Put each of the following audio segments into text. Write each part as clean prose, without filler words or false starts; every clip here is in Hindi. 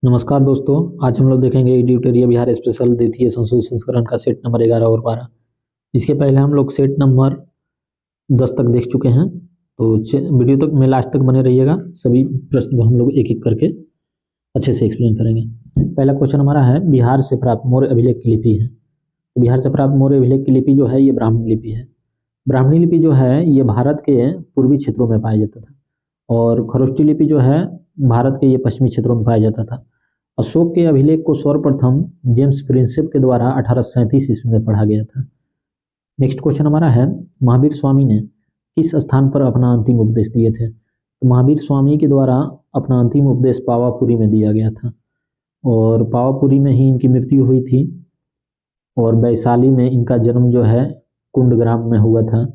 नमस्कार दोस्तों, आज हम लोग देखेंगे एडिटोरियल बिहार स्पेशल द्वितीय संशोधित संस्करण का सेट नंबर 11 और 12। इसके पहले हम लोग सेट नंबर 10 तक देख चुके हैं। तो वीडियो तक में लास्ट तक बने रहिएगा। सभी प्रश्न को हम लोग एक एक करके अच्छे से एक्सप्लेन करेंगे। पहला क्वेश्चन हमारा है, बिहार से प्राप्त मौर्य अभिलेख की लिपि है। तो बिहार से प्राप्त मौर्य अभिलेख की लिपि जो है ये ब्राह्मणी लिपि है। ब्राह्मणी लिपि जो है ये भारत के पूर्वी क्षेत्रों में पाया जाता था, और खरोष्ठी लिपि जो है भारत के ये पश्चिमी क्षेत्रों में पाया जाता था। अशोक के अभिलेख को सर्वप्रथम जेम्स प्रिंसेप के द्वारा 1837 ईस्वी में पढ़ा गया था। नेक्स्ट क्वेश्चन हमारा है, महावीर स्वामी ने किस स्थान पर अपना अंतिम उपदेश दिए थे। तो महावीर स्वामी के द्वारा अपना अंतिम उपदेश पावापुरी में दिया गया था, और पावापुरी में ही इनकी मृत्यु हुई थी, और वैशाली में इनका जन्म जो है कुंडग्राम में हुआ था।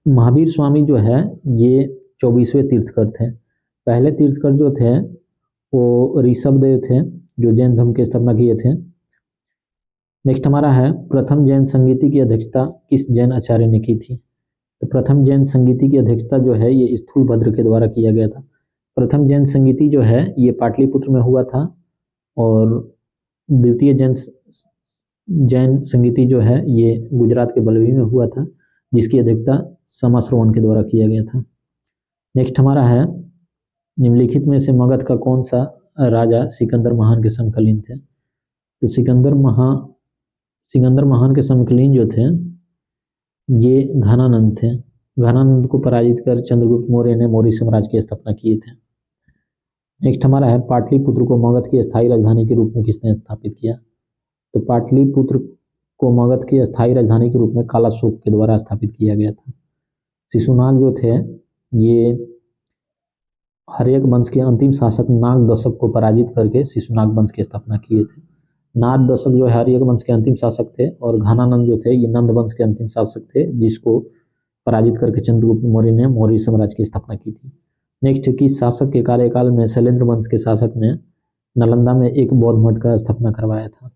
महावीर स्वामी जो है ये 24वें तीर्थकर थे। पहले तीर्थकर जो थे वो ऋषभदेव थे, जो जैन धर्म की स्थापना किए थे। नेक्स्ट हमारा है, प्रथम जैन संगीति की अध्यक्षता किस जैन आचार्य ने की थी। तो प्रथम जैन संगीति की अध्यक्षता जो है ये स्थूलभद्र के द्वारा किया गया था। प्रथम जैन संगीति जो है ये पाटलिपुत्र में हुआ था, और द्वितीय जैन संगीति जो है ये गुजरात के बलवी में हुआ था, जिसकी अध्यक्षता समाश्रवण के द्वारा किया गया था। नेक्स्ट हमारा है, निम्नलिखित में से मगध का कौन सा राजा सिकंदर महान के समकालीन थे। तो सिकंदर महान के समकालीन जो थे ये घनानंद थे। घनानंद को पराजित कर चंद्रगुप्त मौर्य ने मौर्य साम्राज्य की स्थापना किए थे। नेक्स्ट हमारा है, पाटलिपुत्र को मगध की स्थायी राजधानी के रूप में किसने स्थापित किया। तो पाटलिपुत्र को मगध की स्थायी राजधानी के रूप में कालाशोक के द्वारा स्थापित किया गया था। शिशुनाग जो थे ये हर्यक वंश के अंतिम शासक नाग दशक को पराजित करके शिशुनाग वंश की स्थापना किए थे। नाग दशक जो है हर्यक वंश के अंतिम शासक थे, और घनानंद जो थे ये नंद वंश के अंतिम शासक थे, जिसको पराजित करके चंद्रगुप्त मौर्य ने मौर्य साम्राज्य की स्थापना की थी। नेक्स्ट, किस शासक के कार्यकाल में शैलेंद्र वंश के शासक ने नालंदा में एक बौद्ध मठ का स्थापना करवाया था।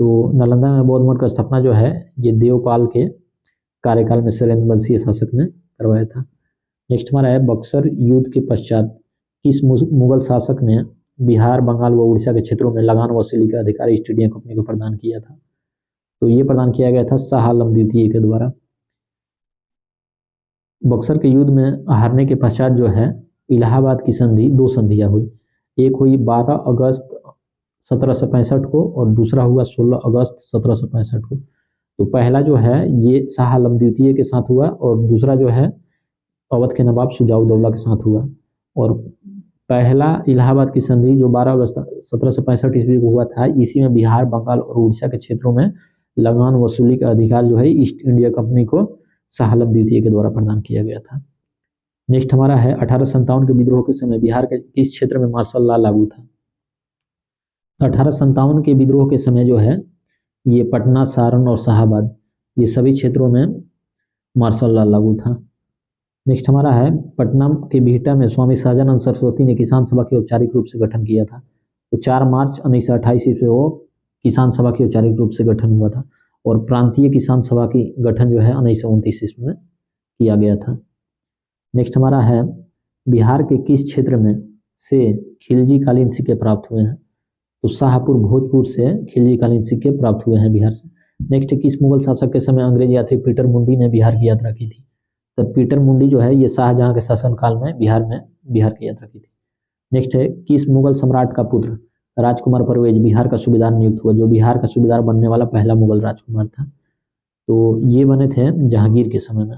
तो नालंदा में बौद्ध मठ का स्थापना जो है ये देवपाल के कार्यकाल में शैलेंद्र वंशीय शासक ने करवाया था। नेक्स्ट हमारा है, बक्सर युद्ध के पश्चात किस मुगल शासक ने बिहार, बंगाल व उड़ीसा के क्षेत्रों में लगान वसूली का अधिकार ईस्ट इंडिया कंपनी को प्रदान किया था। तो ये प्रदान किया गया था शाह आलम द्वितीय के द्वारा। बक्सर के युद्ध में हारने के पश्चात जो है इलाहाबाद की संधि, दो संधियां हुई। एक हुई 12 अगस्त 1765 को, और दूसरा हुआ 16 अगस्त 1765 को। तो पहला जो है ये शाह आलम द्वितीय के साथ हुआ, और दूसरा जो है अवध के नवाब शुजाउद्दौला के साथ हुआ। और पहला इलाहाबाद की संधि जो 12 अगस्त 1765 ईस्वी को हुआ था, इसी में बिहार, बंगाल और उड़ीसा के क्षेत्रों में लगान वसूली का अधिकार जो है ईस्ट इंडिया कंपनी को शाह आलम द्वितीय के द्वारा प्रदान किया गया था। नेक्स्ट हमारा है, 1857 के विद्रोह के समय बिहार के किस क्षेत्र में मार्शल लॉ लागू था। 1857 के विद्रोह के समय जो है ये पटना, सारण और शाहाबाद, ये सभी क्षेत्रों में मार्शल लॉ लागू था। नेक्स्ट हमारा है, पटना के बिहटा में स्वामी सहजानंद सरस्वती ने किसान सभा के औपचारिक रूप से गठन किया था। तो 4 मार्च 1928 ईस्वी को किसान सभा के औपचारिक रूप से गठन हुआ था, और प्रांतीय किसान सभा की गठन जो है 1929 ईस्वी में किया गया था। नेक्स्ट हमारा है, बिहार के किस क्षेत्र में से खिलजी कालीन सिक्के प्राप्त हुए हैं। तो शाहपुर, भोजपुर से खिलजी कालीन सिक्के प्राप्त हुए हैं बिहार से। नेक्स्ट, किस मुगल शासक के समय अंग्रेज यात्री पीटर मुंडी ने बिहार की यात्रा की थी। तो पीटर मुंडी जो है ये शाहजहां के शासनकाल में बिहार की यात्रा की थी। नेक्स्ट है, किस मुगल सम्राट का पुत्र राजकुमार परवेज बिहार का सूबेदार नियुक्त हुआ। जो बिहार का सूबेदार बनने वाला पहला मुगल राजकुमार था, तो ये बने थे जहांगीर के समय में।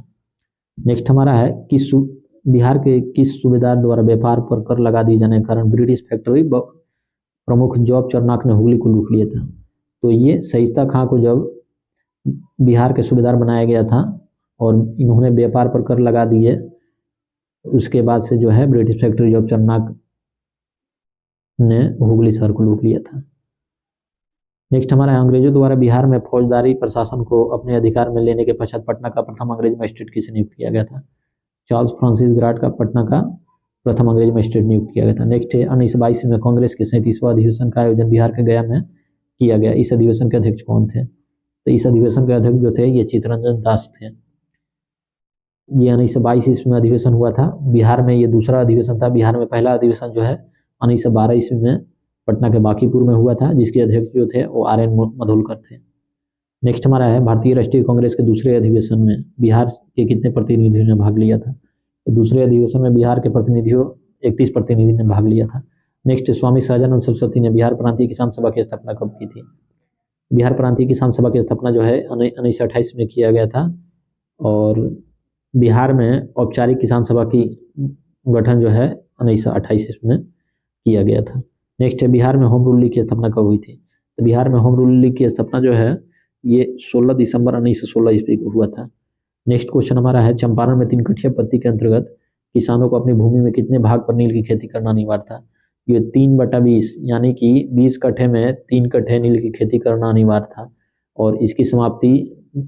नेक्स्ट हमारा है, बिहार के किस सूबेदार द्वारा व्यापार पर कर लगा दिए जाने के कारण ब्रिटिश फैक्ट्री प्रमुख जॉब चरनाक ने हुगली को लूट लिया था। तो ये सईस्ता खां को जब बिहार के सूबेदार बनाया गया था और इन्होंने व्यापार पर कर लगा दिए, उसके बाद से जो है ब्रिटिश फैक्ट्री जॉब चरनाक ने हुगली शहर को लूट लिया था। नेक्स्ट हमारा है, अंग्रेजों द्वारा बिहार में फौजदारी प्रशासन को अपने अधिकार में लेने के पश्चात पटना का प्रथम अंग्रेज मजिस्ट्रेट किसे नियुक्त किया गया था। चार्ल्स फ्रांसिस ग्राट का पटना का प्रथम अंग्रेज मजिस्ट्रेट नियुक्त किया गया था। नेक्स्ट है, 1922 में कांग्रेस के 37वां अधिवेशन का आयोजन बिहार के गया में किया गया। इस अधिवेशन के अध्यक्ष कौन थे। तो इस अधिवेशन के अध्यक्ष जो थे ये चित्तरंजन दास थे। ये 1922 ईस्वी में अधिवेशन हुआ था। बिहार में ये दूसरा अधिवेशन था। बिहार में पहला अधिवेशन जो है 1912 ईस्वी में पटना के बांकीपुर में हुआ था, जिसके अध्यक्ष जो थे वो RN मधोलकर थे। नेक्स्ट हमारा है भारतीय राष्ट्रीय कांग्रेस के दूसरे अधिवेशन में बिहार के कितने प्रतिनिधियों ने भाग लिया था? तो दूसरे अधिवेशन में बिहार के प्रतिनिधियों 31 प्रतिनिधि ने भाग लिया था। नेक्स्ट, स्वामी सहजानंद सरस्वती ने बिहार प्रांतीय किसान सभा की स्थापना कब की थी? बिहार प्रांतीय किसान सभा की स्थापना जो है 1928 में किया गया था और बिहार में औपचारिक किसान सभा की गठन जो है 1928 में किया गया था। नेक्स्ट है, बिहार में होम रूल लीग की स्थापना कब हुई थी? तो बिहार में होम रूल लीग की स्थापना जो है ये 16 दिसंबर 1916 ईस्वी को हुआ था। नेक्स्ट क्वेश्चन हमारा है, चंपारण में 3 कठिया पद्धति के अंतर्गत किसानों को अपनी भूमि में कितने भाग पर नील की खेती करना अनिवार्य था? ये 3/20 यानी कि 20 कट्ठे में 3 कट्ठे नील की खेती करना अनिवार्य था और इसकी समाप्ति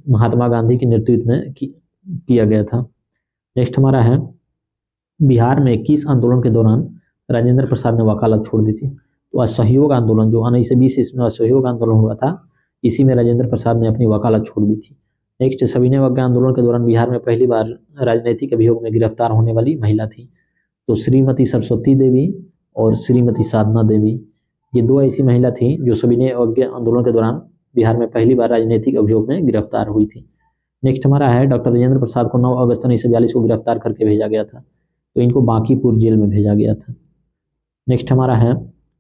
महात्मा गांधी के नेतृत्व में किया गया था। नेक्स्ट हमारा है, बिहार में किस आंदोलन के दौरान राजेंद्र प्रसाद ने वकालत छोड़ दी थी? तो असहयोग आंदोलन जो 1920 ईस्वी में असहयोग आंदोलन हुआ था, इसी में राजेंद्र प्रसाद ने अपनी वकालत छोड़ दी थी। नेक्स्ट, सविनय अवज्ञा आंदोलन के दौरान बिहार में पहली बार राजनीतिक अभियोग में गिरफ्तार होने वाली महिला थी? तो श्रीमती सरस्वती देवी और श्रीमती साधना देवी, ये 2 ऐसी महिला थी जो सविनय अवज्ञा आंदोलन के दौरान बिहार में पहली बार राजनीतिक अभियोग में गिरफ्तार हुई थी। नेक्स्ट हमारा है, डॉक्टर राजेंद्र प्रसाद को 9 अगस्त 1942 को गिरफ्तार करके भेजा गया था, तो इनको बांकीपुर जेल में भेजा गया था। नेक्स्ट हमारा है,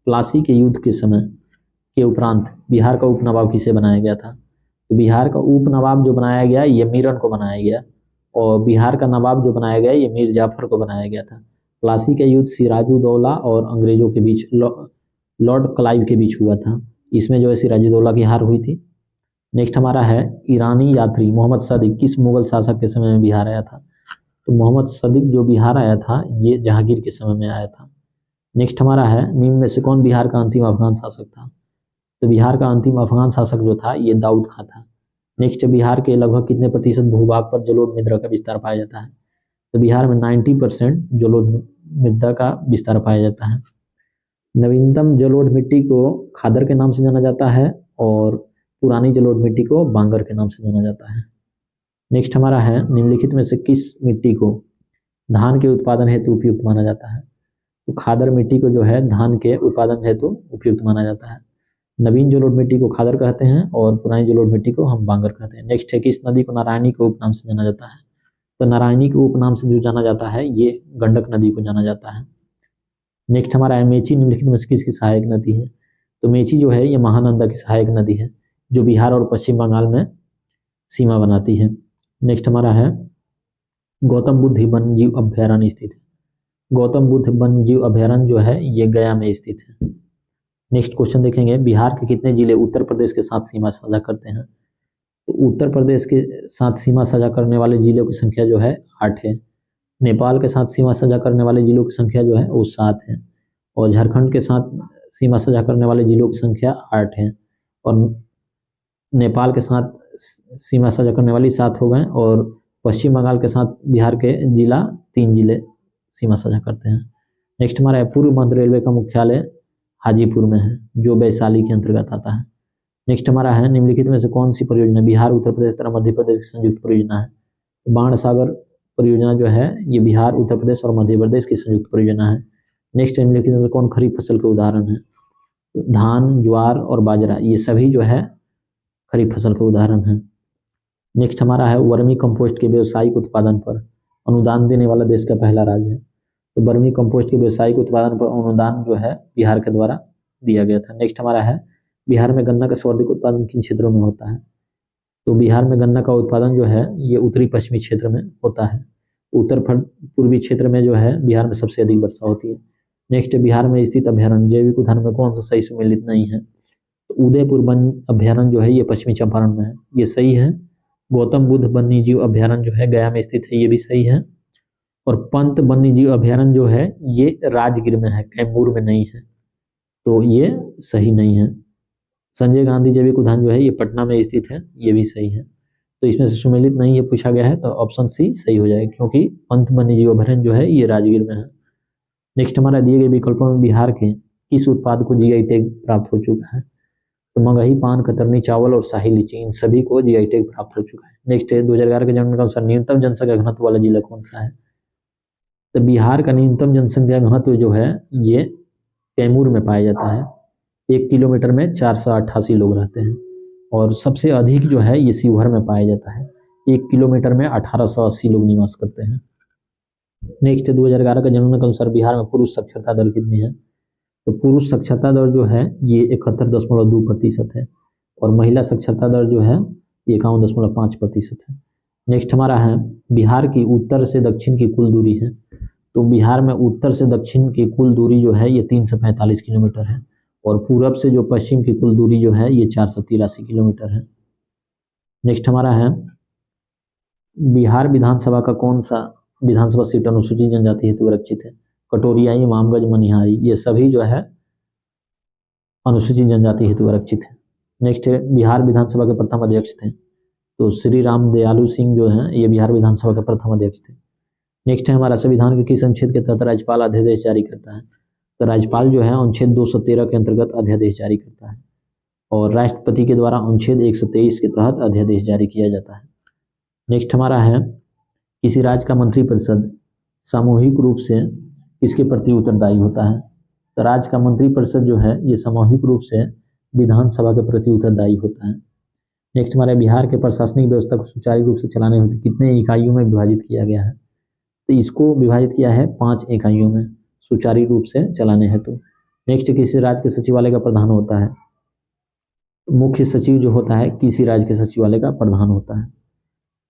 प्लासी के युद्ध के समय के उपरांत बिहार का उपनवाब किसे बनाया गया था? तो बिहार का उपनवाब जो बनाया गया ये मीरन को बनाया गया और बिहार का नवाब जो बनाया गया ये मीर जाफर को बनाया गया था। प्लासी का युद्ध सिराजुद्दौला और अंग्रेजों के बीच लॉर्ड क्लाइव के बीच हुआ था। इसमें जो है सिराजुद्दौला की हार हुई थी। नेक्स्ट हमारा है, ईरानी यात्री मोहम्मद सदिक किस मुगल शासक के समय में बिहार आया था? तो मोहम्मद सदिक जो बिहार आया था ये जहांगीर के समय में आया था। नेक्स्ट हमारा है, निम्न में से कौन बिहार का अंतिम अफगान शासक था? तो बिहार का अंतिम अफगान शासक जो था ये दाऊद खां था। नेक्स्ट, बिहार के लगभग कितने प्रतिशत भूभाग पर जलोढ़ मृदा का विस्तार पाया जाता है? तो बिहार में 90% जलोढ़ मृदा का विस्तार पाया जाता है। नवीनतम जलोढ़ मिट्टी को खादर के नाम से जाना जाता है और पुरानी जलोढ़ मिट्टी को बांगर के नाम से जाना जाता है। नेक्स्ट हमारा है, निम्नलिखित में से किस मिट्टी को धान के उत्पादन हेतु उपयुक्त माना जाता है? तो खादर मिट्टी को जो है धान के उत्पादन हेतु उपयुक्त माना जाता है। नवीन जलोढ़ मिट्टी को खादर कहते हैं और पुरानी जलोढ़ मिट्टी को हम बांगर कहते हैं। नेक्स्ट है, किस नदी को नारायणी के उपनाम से जाना जाता है? तो नारायणी के उपनाम से जो जाना जाता है ये गंडक नदी को जाना जाता है। नेक्स्ट हमारा है, मेची निम्नलिखित में से किसकी सहायक नदी है? तो मेची जो है ये महानंदा की सहायक नदी है जो बिहार और पश्चिम बंगाल में सीमा बनाती है। नेक्स्ट हमारा है, गौतम बुद्ध वन्य जीव अभ्यारण्य स्थित है? गौतम बुद्ध वन्य जीव अभ्यारण्य जो है ये गया में स्थित है। नेक्स्ट क्वेश्चन देखेंगे, बिहार के कितने जिले उत्तर प्रदेश के साथ सीमा साझा करते हैं? तो उत्तर प्रदेश के साथ सीमा साझा करने वाले जिलों की संख्या जो है 8 है। नेपाल के साथ सीमा साझा करने वाले जिलों की संख्या जो है वो 7 है और झारखंड के साथ सीमा साझा करने वाले जिलों की संख्या 8 है और नेपाल के साथ सीमा साझा करने वाली 7 हो गए और पश्चिम बंगाल के साथ बिहार के जिला 3 जिले सीमा साझा करते हैं। नेक्स्ट हमारा है, पूर्व मध्य रेलवे का मुख्यालय हाजीपुर में है जो वैशाली के अंतर्गत आता है। नेक्स्ट हमारा है, निम्नलिखित में से कौन सी परियोजना बिहार उत्तर प्रदेश तथा मध्य प्रदेश की संयुक्त परियोजना है? बाण सागर परियोजना जो है ये बिहार उत्तर प्रदेश और मध्य प्रदेश की संयुक्त परियोजना है। नेक्स्ट, निम्नलिखित में कौन खरीफ फसल के उदाहरण है? धान, ज्वार और बाजरा ये सभी जो है खरीफ फसल के उदाहरण है। नेक्स्ट हमारा है, वर्मी कंपोस्ट के व्यवसायिक उत्पादन पर अनुदान देने वाला देश का पहला राज्य है? तो वर्मी कंपोस्ट के व्यवसायिक उत्पादन पर अनुदान जो है बिहार के द्वारा दिया गया था। नेक्स्ट हमारा है, बिहार में गन्ना का सर्वाधिक उत्पादन किन क्षेत्रों में होता है? तो बिहार में गन्ना का उत्पादन जो है ये उत्तरी पश्चिमी क्षेत्र में होता है। उत्तर पूर्वी क्षेत्र में जो है बिहार में सबसे अधिक वर्षा होती है। नेक्स्ट, बिहार में स्थित अभ्यारण्य जैविक उदाहरण में कौन सा सही सुमेलित नहीं है? तो उदयपुर वन अभ्यारण्य जो है ये पश्चिमी चंपारण में है, ये सही है। गौतम बुद्ध वन्य जीव अभ्यारण्य जो है गया में स्थित है, ये भी सही है। और पंत वन्य जीव अभ्यारण्य जो है ये राजगीर में है, कैमूर में नहीं है, तो ये सही नहीं है। संजय गांधी जैविक उद्यान जो है ये पटना में स्थित है, ये भी सही है। तो इसमें से सुमेलित नहीं ये पूछा गया है तो ऑप्शन सी सही हो जाएगा क्योंकि पंत वन्य जीव अभ्यारण्य जो है ये राजगीर में है। नेक्स्ट हमारा दिए गए विकल्पों में बिहार के किस उत्पाद को जीआई टैग प्राप्त हो चुका है? तो मगही, पान, कतरनी, चावल और शाही लीची इन सभी को जीआई टैग प्राप्त हो चुका है। नेक्स्ट है, 2011 के जनगणना के अनुसार न्यूनतम जनसंख्या घनत्व वाला जिला कौन सा है? तो बिहार का न्यूनतम जनसंख्या घनत्व जो है ये कैमूर में पाया जाता है। 1 किलोमीटर में 488 लोग रहते हैं और सबसे अधिक जो है ये शिवहर में पाया जाता है। 1 किलोमीटर में 1880 लोग निवास करते हैं। नेक्स्ट 2011 का जनगणना के अनुसार बिहार में पुरुष साक्षरता दर कितनी है? तो पुरुष साक्षरता दर जो है ये 71.2% है और महिला साक्षरता दर जो है 51.5% है। नेक्स्ट हमारा है बिहार की उत्तर से दक्षिण की कुल दूरी है। तो बिहार में उत्तर से दक्षिण की कुल दूरी जो है ये 345 किलोमीटर है और पूरब से जो पश्चिम की कुल दूरी जो है ये 483 किलोमीटर है। नेक्स्ट हमारा है बिहार विधानसभा का कौन सा विधानसभा सीट अनुसूचित जनजाति हेतु आरक्षित है? कटोरिया, इमामगंज, मनिहारी ये सभी जो है अनुसूचित जनजाति हेतु आरक्षित है। नेक्स्ट है बिहार विधानसभा के प्रथम अध्यक्ष थे। तो श्री राम दयालु सिंह जो हैं ये बिहार विधानसभा के प्रथम अध्यक्ष थे। नेक्स्ट है हमारा संविधान के किस अनुच्छेद के तहत राज्यपाल अध्यादेश जारी करता है? तो राज्यपाल जो है अनुच्छेद 213 के अंतर्गत अध्यादेश जारी करता है और राष्ट्रपति के द्वारा अनुच्छेद 123 के तहत अध्यादेश जारी किया जाता है। नेक्स्ट हमारा है किसी राज्य का मंत्रिपरिषद सामूहिक रूप से किसके प्रति उत्तरदायी होता है? तो राज्य का मंत्रिपरिषद जो है ये सामूहिक रूप से विधानसभा के प्रति उत्तरदायी होता है। नेक्स्ट हमारे बिहार के प्रशासनिक व्यवस्था को सुचारू रूप से चलाने हेतु कितने इकाइयों में विभाजित किया गया है? तो इसको विभाजित किया है 5 इकाइयों में सुचारू रूप से चलाने हेतु। नेक्स्ट किसी राज्य के सचिवालय का प्रधान होता है? मुख्य सचिव जो होता है किसी राज्य के सचिवालय का प्रधान होता है।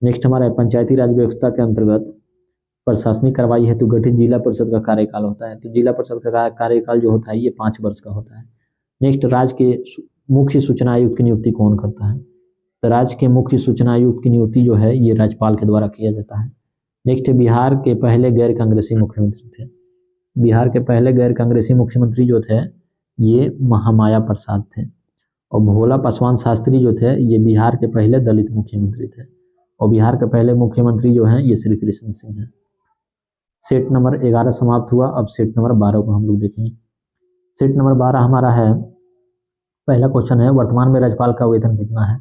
नेक्स्ट हमारा पंचायती राज व्यवस्था के अंतर्गत प्रशासनिक कार्रवाई हेतु गठित जिला परिषद का कार्यकाल होता है। तो जिला परिषद का कार्यकाल जो होता है ये 5 वर्ष का होता है। नेक्स्ट राज्य के मुख्य सूचना आयुक्त की नियुक्ति कौन करता है? तो राज्य के मुख्य सूचना आयुक्त की नियुक्ति जो है ये राज्यपाल के द्वारा किया जाता है। नेक्स्ट बिहार के पहले गैर कांग्रेसी मुख्यमंत्री थे। बिहार के पहले गैर कांग्रेसी मुख्यमंत्री जो थे ये महामाया प्रसाद थे और भोला पासवान शास्त्री जो थे ये बिहार के पहले दलित मुख्यमंत्री थे और बिहार के पहले मुख्यमंत्री जो हैं ये श्री कृष्ण सिंह हैं। सेट नंबर 11 समाप्त हुआ। अब सेट नंबर 12 को हम लोग देखेंगे। सेट नंबर 12 हमारा है, पहला क्वेश्चन है वर्तमान में राज्यपाल का वेतन कितना है?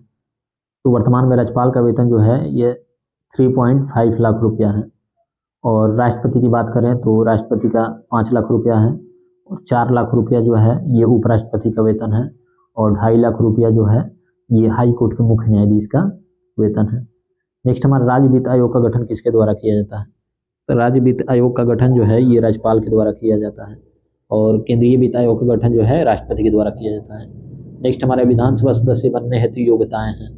तो वर्तमान में राज्यपाल का वेतन जो है ये 3.5 लाख रुपया है और राष्ट्रपति की बात करें तो राष्ट्रपति का 5 लाख रुपया है और 4 लाख रुपया जो है ये उपराष्ट्रपति का वेतन है और 2.5 लाख रुपया जो है ये हाई कोर्ट के मुख्य न्यायाधीश का वेतन है। नेक्स्ट हमारा राज्य वित्त आयोग का गठन किसके द्वारा किया जाता है? तो राज्य वित्त आयोग का गठन जो है ये राज्यपाल के द्वारा किया जाता है और केंद्रीय वित्त आयोग का गठन जो है राष्ट्रपति के द्वारा किया जाता है। नेक्स्ट हमारे विधानसभा सदस्य बनने हेतु योग्यताएं हैं।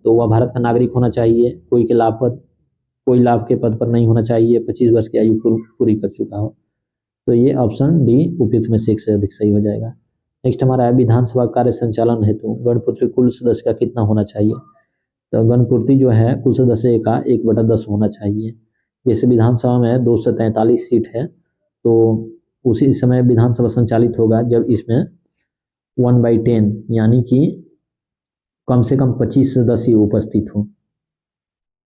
तो वह भारत का नागरिक होना चाहिए, कोई लाभ के पद पर नहीं होना चाहिए, 25 वर्ष की आयु पूरी कर चुका हो। तो ये ऑप्शन डी उपयुक्त में से एक से अधिक सही हो जाएगा। नेक्स्ट हमारा है विधानसभा कार्य संचालन हेतु गणपूर्ति कुल सदस्य का कितना होना चाहिए? तो गणपूर्ति जो है कुल सदस्य का 1/10 होना चाहिए। जैसे विधानसभा में 243 सीट है तो उसी समय विधानसभा संचालित होगा जब इसमें 1/10 यानी कि कम से कम 25 सदस्य उपस्थित हो।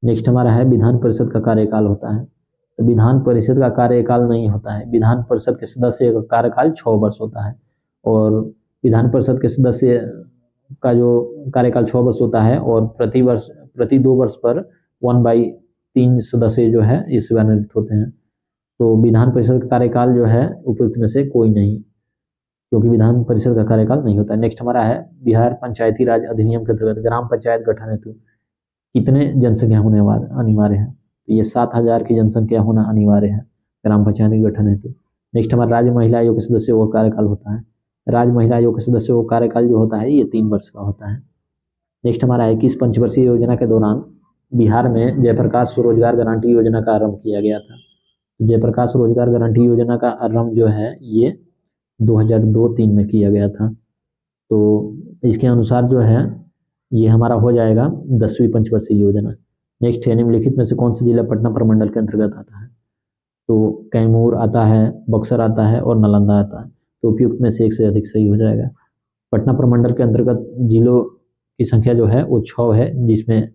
नेक्स्ट हमारा है विधान परिषद का कार्यकाल होता है। तो विधान परिषद का कार्यकाल नहीं होता है, विधान परिषद के सदस्य का कार्यकाल 6 वर्ष होता है और विधान परिषद के सदस्य का जो कार्यकाल 6 वर्ष होता है और प्रति 2 वर्ष पर 1/3 सदस्य जो है इस सेवानिवृत्त होते हैं। तो विधान परिषद का कार्यकाल जो है उपयुक्त में से कोई नहीं, क्योंकि विधान परिषद का कार्यकाल नहीं होता है। नेक्स्ट हमारा है बिहार पंचायती राज अधिनियम के अंतर्गत ग्राम पंचायत गठन हेतु कितने जनसंख्या होने अनिवार्य है? तो ये 7,000 की जनसंख्या होना अनिवार्य है ग्राम पंचायत के गठन हेतु। नेक्स्ट हमारा राज्य महिला आयोग के सदस्यों का कार्यकाल होता है। राज्य महिला आयोग के सदस्यों का कार्यकाल जो होता है ये 3 वर्ष का होता है। नेक्स्ट हमारा है किस पंचवर्षीय योजना के दौरान बिहार में जयप्रकाश स्वरोजगार गारंटी योजना का आरंभ किया गया था? जयप्रकाश रोजगार गारंटी योजना का आरंभ जो है ये 2002-3 में किया गया था। तो इसके अनुसार जो है ये हमारा हो जाएगा 10वीं पंचवर्षीय योजना। नेक्स्ट है निम्नलिखित में से कौन सा जिला पटना प्रमंडल के अंतर्गत आता है? तो कैमूर आता है, बक्सर आता है और नालंदा आता है। तो उपयुक्त में से एक से अधिक सही हो जाएगा। पटना प्रमंडल के अंतर्गत जिलों की संख्या जो है वो 6 है, जिसमें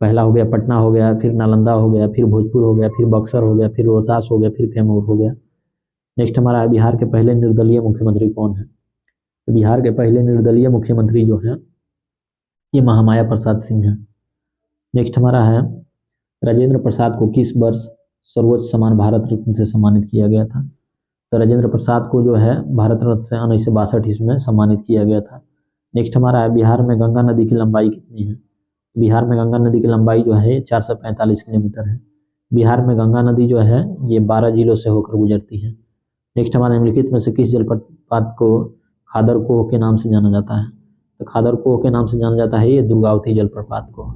पहला हो गया पटना हो गया, फिर नालंदा हो गया, फिर भोजपुर हो गया, फिर बक्सर हो गया, फिर रोहतास हो गया, फिर कैमूर हो गया। नेक्स्ट हमारा है बिहार के पहले निर्दलीय मुख्यमंत्री कौन है? तो बिहार के पहले निर्दलीय मुख्यमंत्री जो है ये महामाया प्रसाद सिंह है। नेक्स्ट हमारा है राजेंद्र प्रसाद को किस वर्ष सर्वोच्च सम्मान भारत रत्न से सम्मानित किया गया था? तो राजेंद्र प्रसाद को जो है भारत रत्न से 1962 ईस्वी में सम्मानित किया गया था। नेक्स्ट हमारा है बिहार में गंगा नदी की लंबाई कितनी है। बिहार में गंगा नदी की लंबाई जो है 445 किलोमीटर है। बिहार में गंगा नदी जो है ये 12 जिलों से होकर गुजरती है। नेक्स्ट हमारे निम्नलिखित में से किस जलप्रपात को खादरकोह के नाम से जाना जाता है। तो खादरकोह के नाम से जाना जाता है ये दुर्गावती जलप्रपात को।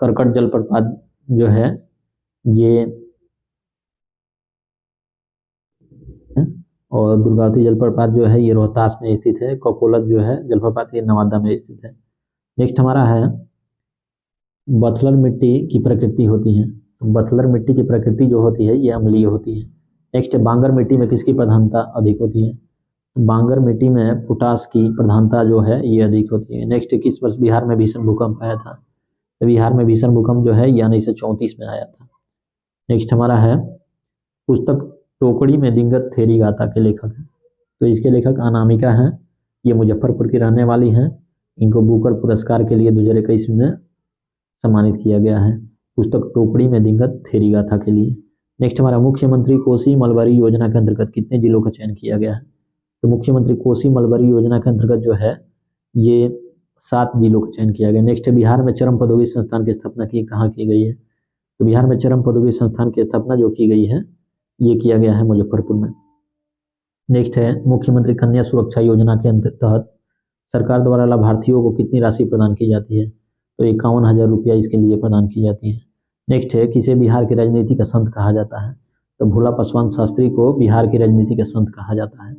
करकट जलप्रपात जो है ये और दुर्गावती जलप्रपात जो है ये रोहतास में स्थित है। ककोलत जो है जलप्रपात ये नवादा में स्थित है। नेक्स्ट हमारा है बथलर मिट्टी की प्रकृति होती है। तो बथलर मिट्टी की प्रकृति जो होती है ये अम्लीय होती है। नेक्स्ट बांगर मिट्टी में किसकी प्रधानता अधिक होती है। बांगर मिट्टी में पोटास की प्रधानता जो है ये अधिक होती है। नेक्स्ट किस वर्ष बिहार में भीषण भूकंप आया था। तो बिहार में भीषण भूकंप जो है ये 1934 में आया था। नेक्स्ट हमारा है पुस्तक टोकड़ी में दिंगत थेरी गाथा के लेखक हैं। तो इसके लेखक अनामिका हैं, ये मुजफ्फरपुर की रहने वाली हैं। इनको बुकर पुरस्कार के लिए 2021 में सम्मानित किया गया है, पुस्तक टोकड़ी में दिंगत थेरी गाथा के लिए। नेक्स्ट हमारा मुख्यमंत्री कोसी मलबरी योजना के अंतर्गत कितने जिलों का चयन किया गया है। तो मुख्यमंत्री कोसी मलबरी योजना के अंतर्गत जो है ये 7 जिलों का चयन किया गया। नेक्स्ट बिहार में चरम प्रौद्योगिकी संस्थान की स्थापना कहाँ की गई है। तो बिहार में चरम प्रौद्योगिकी संस्थान की स्थापना जो की गई है ये किया गया है मुजफ्फरपुर में। नेक्स्ट है मुख्यमंत्री कन्या सुरक्षा योजना के तहत सरकार द्वारा लाभार्थियों को कितनी राशि प्रदान की जाती है। तो 51,000 रुपया इसके लिए प्रदान की जाती है। नेक्स्ट है किसे बिहार की राजनीति का संत कहा जाता है। तो भोला पासवान शास्त्री को बिहार की राजनीति का संत कहा जाता है।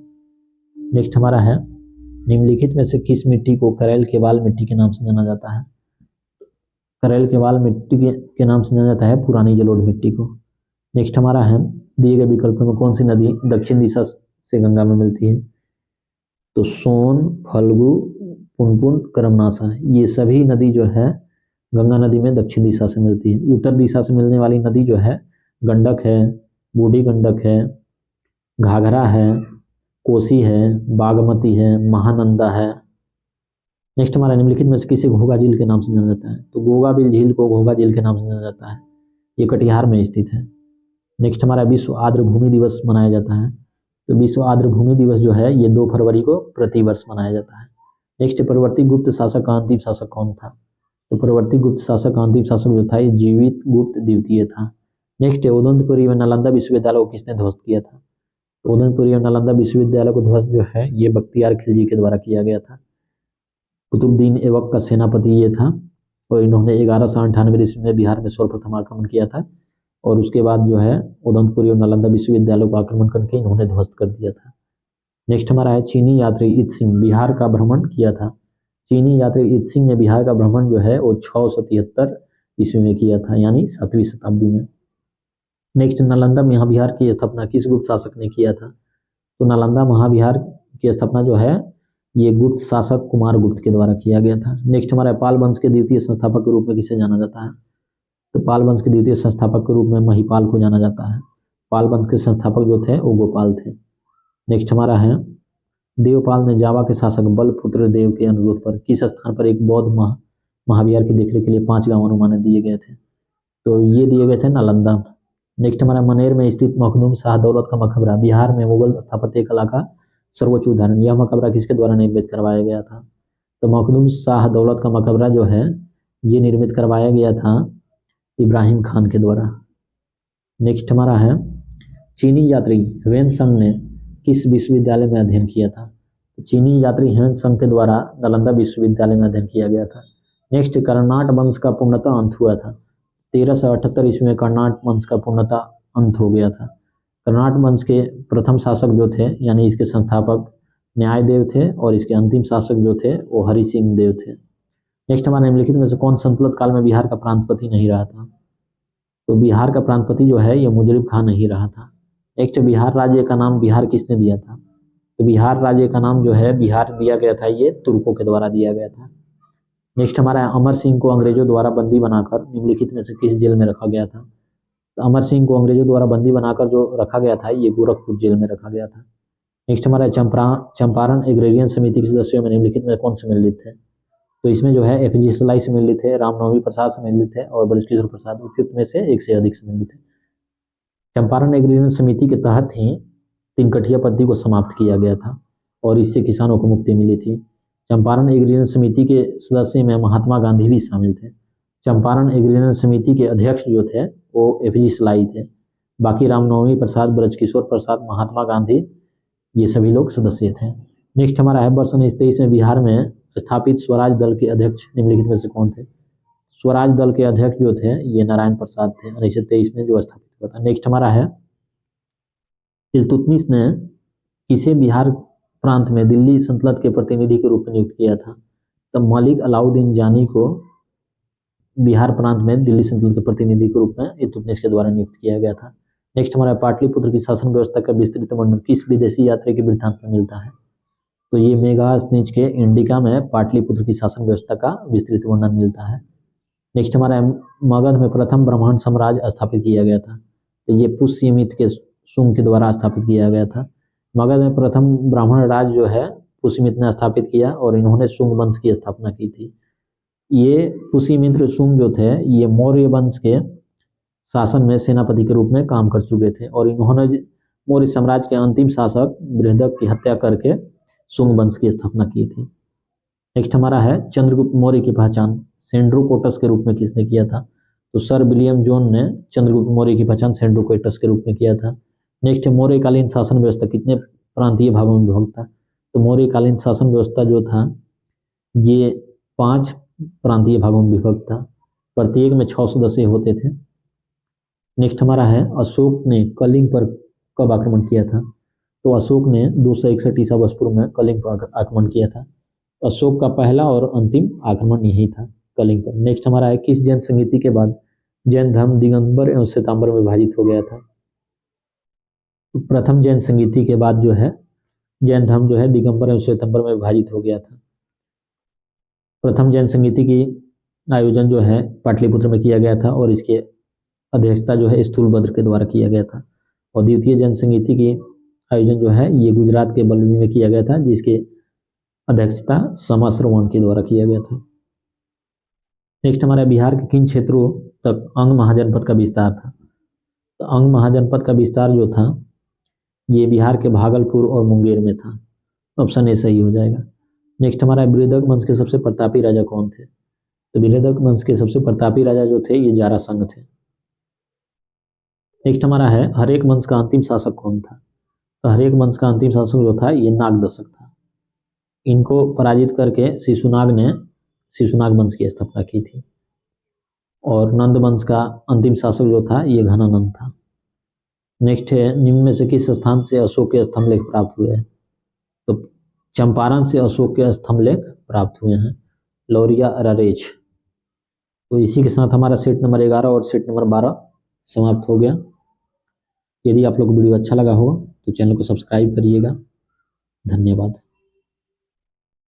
नेक्स्ट हमारा है निम्नलिखित में से किस मिट्टी को करैल केवाल मिट्टी के नाम से जाना जाता है। करैल केवाल मिट्टी के नाम से जाना जाता है पुरानी जलोढ़ मिट्टी को। नेक्स्ट हमारा है दिए गए विकल्पों में कौन सी नदी दक्षिण दिशा से गंगा में मिलती है। तो सोन, फल्गु, पुनपुन, करमनाशा ये सभी नदी जो है गंगा नदी में दक्षिण दिशा से मिलती है। उत्तर दिशा से मिलने वाली नदी जो है गंडक है, बूढ़ी गंडक है, घाघरा है, कोसी है, बागमती है, महानंदा है। नेक्स्ट हमारा निम्नलिखित में से किसे घोघा झील के नाम से जाना जाता है। तो घोघा बिल झील को घोघा झील के नाम से जाना जाता है, ये कटिहार में स्थित है। नेक्स्ट हमारा विश्व आर्द्र भूमि दिवस मनाया जाता है। तो विश्व आर्द्र भूमि दिवस जो है ये 2 फरवरी को प्रतिवर्ष मनाया जाता है। नेक्स्ट प्रवर्ती गुप्त शासक का अंतिम शासक कौन था। तो प्रवर्ती गुप्त शासक का अंतिम शासक जो था ये जीवित गुप्त द्वितीय था। नेक्स्ट उदयपुरी में नालंदा विश्वविद्यालय को किसने ध्वस्त किया था। तो उदयपुरी और नालंदा विश्वविद्यालय को ध्वस्त जो है ये बख्तियार खिलजी के द्वारा किया गया था। कुतुबुद्दीन ऐबक का सेनापति ये था और इन्होंने 1198 ईस्वी में बिहार में सर्वप्रथम आक्रमण किया था और उसके बाद जो है उदयपुरी और नालंदा विश्वविद्यालय को आक्रमण करके इन्होंने ध्वस्त कर दिया था। नेक्स्ट हमारा है चीनी यात्री इत सिंह बिहार का भ्रमण किया था। चीनी यात्री इत सिंह ने बिहार का भ्रमण जो है वो 673 ईस्वी में किया था, यानी 7वीं शताब्दी में। नेक्स्ट नालंदा महाविहार की स्थापना किस गुप्त शासक ने किया था। तो नालंदा महाविहार की स्थापना जो है ये गुप्त शासक कुमार गुप्त के द्वारा किया गया था। नेक्स्ट हमारा पाल वंश के द्वितीय संस्थापक के रूप में किसे जाना जाता है। तो पाल वंश के द्वितीय संस्थापक के रूप में महिपाल को जाना जाता है। पाल वंश के संस्थापक जो थे वो गोपाल थे। नेक्स्ट हमारा है देवपाल ने जावा के शासक बलपुत्र देव के अनुरोध पर किस स्थान पर एक बौद्ध महाविहार की देखरेख के लिए 5 गांव अनुमानित दिए गए थे। तो ये दिए गए थे नालंदा। नेक्स्ट हमारा मनेर में स्थित मखदूम शाह दौलत का मकबरा बिहार में मुगल स्थापत्य कला का सर्वोच्च उदाहरण। यह मकबरा किसके द्वारा निर्मित करवाया गया था। तो मखदूम शाह दौलत का मकबरा जो है ये निर्मित करवाया गया था इब्राहिम खान के द्वारा। नेक्स्ट हमारा है चीनी यात्री ह्वेनसंग ने किस विश्वविद्यालय में अध्ययन किया था। चीनी यात्री ह्वेनसंग के द्वारा नालंदा विश्वविद्यालय में अध्ययन किया गया था। नेक्स्ट कर्नाट वंश का पूर्णतः अंत हुआ था। 1378 ईस्वी में कर्नाट वंश का पूर्णतः अंत हो गया था। कर्नाट वंश के प्रथम शासक जो थे यानी इसके संस्थापक न्यायदेव थे और इसके अंतिम शासक जो थे वो हरि सिंह देव थे। नेक्स्ट हमारे निम्नलिखित में से कौन संतुलत काल में बिहार का प्रांतपति नहीं रहा था। तो बिहार का प्रांतपति जो है ये मुजरिब खां नहीं रहा था। नेक्स्ट बिहार राज्य का नाम बिहार किसने दिया था। तो बिहार राज्य का नाम जो है बिहार दिया गया था ये तुर्कों के द्वारा दिया गया था। नेक्स्ट हमारा अमर सिंह को अंग्रेजों द्वारा बंदी बनाकर निम्नलिखित में से किस जेल में रखा गया था। तो अमर सिंह को अंग्रेजों द्वारा बंदी बनाकर जो रखा गया था ये गोरखपुर जेल में रखा गया था। नेक्स्ट हमारा चंपारण एग्रेरियन समिति के सदस्यों में निम्नलिखित में कौन सम्मिलित थे। तो इसमें जो है एपीजे सलाई सम्मिलित है, रामनवमी प्रसाद सम्मिलित है और ब्रजकिशोर प्रसाद उपयुक्त में से एक से अधिक सम्मिलित है। चंपारण एग्रीमेंट समिति के तहत ही तिनकठिया पद्धति को समाप्त किया गया था और इससे किसानों को मुक्ति मिली थी। चंपारण एग्रीमेंट समिति के सदस्य में महात्मा गांधी भी शामिल थे। चंपारण एग्रीमेंट समिति के अध्यक्ष जो थे वो एफजी सलाई थे। बाकी रामनवमी प्रसाद, ब्रजकिशोर प्रसाद, महात्मा गांधी, ये सभी लोग सदस्य थे। नेक्स्ट हमारा है वर्ष 1923 में बिहार में स्थापित स्वराज दल के अध्यक्ष निम्नलिखित में से कौन थे? स्वराज दल के अध्यक्ष जो थे ये नारायण प्रसाद थे 1923 में जो स्थापित हुआ था। नेक्स्ट हमारा है इल्तुतमिश ने किसे बिहार प्रांत में दिल्ली सल्तनत के प्रतिनिधि के रूप में नियुक्त किया था? तो मलिक अलाउद्दीन जानी को बिहार प्रांत में दिल्ली सल्तनत के प्रतिनिधि के रूप में इल्तुतमिश के द्वारा नियुक्त किया गया था। नेक्स्ट हमारा पाटलिपुत्र की शासन व्यवस्था का विस्तृत वर्णन किस विदेशी यात्री के वृत्तांत में मिलता है? तो ये मेगास्थनीज के इंडिका में पाटलिपुत्र की शासन व्यवस्था का विस्तृत वर्णन मिलता है। नेक्स्ट हमारा मगध में प्रथम ब्राह्मण साम्राज्य स्थापित किया गया था। तो ये पुष्यमित्र के शुंग के द्वारा स्थापित किया गया था। मगध में प्रथम ब्राह्मण राज जो है पुष्यमित्र ने स्थापित किया और इन्होंने शुंग वंश की स्थापना की थी। ये पुष्यमित्र शुंग जो थे ये मौर्य वंश के शासन में सेनापति के रूप में काम कर चुके थे और इन्होंने मौर्य साम्राज्य के अंतिम शासक बृहदक की हत्या करके शुंग वंश की स्थापना की थी। नेक्स्ट हमारा है चंद्रगुप्त मौर्य की पहचान सेंड्रोकोटस के रूप में किसने किया था? तो सर विलियम जोन ने चंद्रगुप्त मौर्य की पहचान सेंड्रोकोटस के रूप में किया था। नेक्स्ट मौर्यकालीन शासन व्यवस्था कितने प्रांतीय भागों में विभक्त था? तो मौर्यकालीन शासन व्यवस्था जो था ये 5 प्रांतीय भागों में विभक्त था। प्रत्येक में 6 सदस्य होते थे। नेक्स्ट हमारा है अशोक ने कलिंग पर कब आक्रमण किया था? तो अशोक ने 261 ईसा वर्ष में कलिंग पर आक्रमण किया था। अशोक का पहला और अंतिम आक्रमण यही था कलिंग पर। नेक्स्ट हमारा है किस जैन संगीति के बाद जैन धर्म दिगंबर एवं श्वेतांबर में विभाजित हो गया था? तो प्रथम जैन संगीति के बाद जो है जैन धर्म जो है दिगंबर एवं श्वेतांबर में विभाजित हो गया था। प्रथम जैन संगीति की आयोजन जो है पाटलिपुत्र में किया गया था और इसके अध्यक्षता जो है स्थूलभद्र के द्वारा किया गया था। और द्वितीय जैन संगीति की आयोजन जो है ये गुजरात के बल्लवी में किया गया था जिसके अध्यक्षता समाश्रवण के द्वारा किया गया था। नेक्स्ट हमारा बिहार के किन क्षेत्रों तक अंग महाजनपद का विस्तार था? तो अंग महाजनपद का विस्तार जो था ये बिहार के भागलपुर और मुंगेर में था। ऑप्शन ए सही हो जाएगा। नेक्स्ट हमारा बृहदक वंश के सबसे प्रतापी राजा कौन थे? तो बृहदक वंश के सबसे प्रतापी राजा जो थे ये जारासंघ थे। नेक्स्ट हमारा है हरेक वंश का अंतिम शासक कौन था? तो हरेक वंश का अंतिम शासक जो था ये नागदशक था। इनको पराजित करके शिशुनाग ने शिशुनाग वंश की स्थापना की थी। और नंद वंश का अंतिम शासक जो था ये घनानंद था। नेक्स्ट है निम्न में से किस स्थान से अशोक के स्तंभ लेख प्राप्त हुए हैं? तो चंपारण से अशोक के स्तंभ लेख प्राप्त हुए हैं, लौरिया ररेच। तो इसी के साथ हमारा सेट नंबर 11 और सेट नंबर 12 समाप्त हो गया। यदि आप लोग को वीडियो अच्छा लगा हो तो चैनल को सब्सक्राइब करिएगा। धन्यवाद।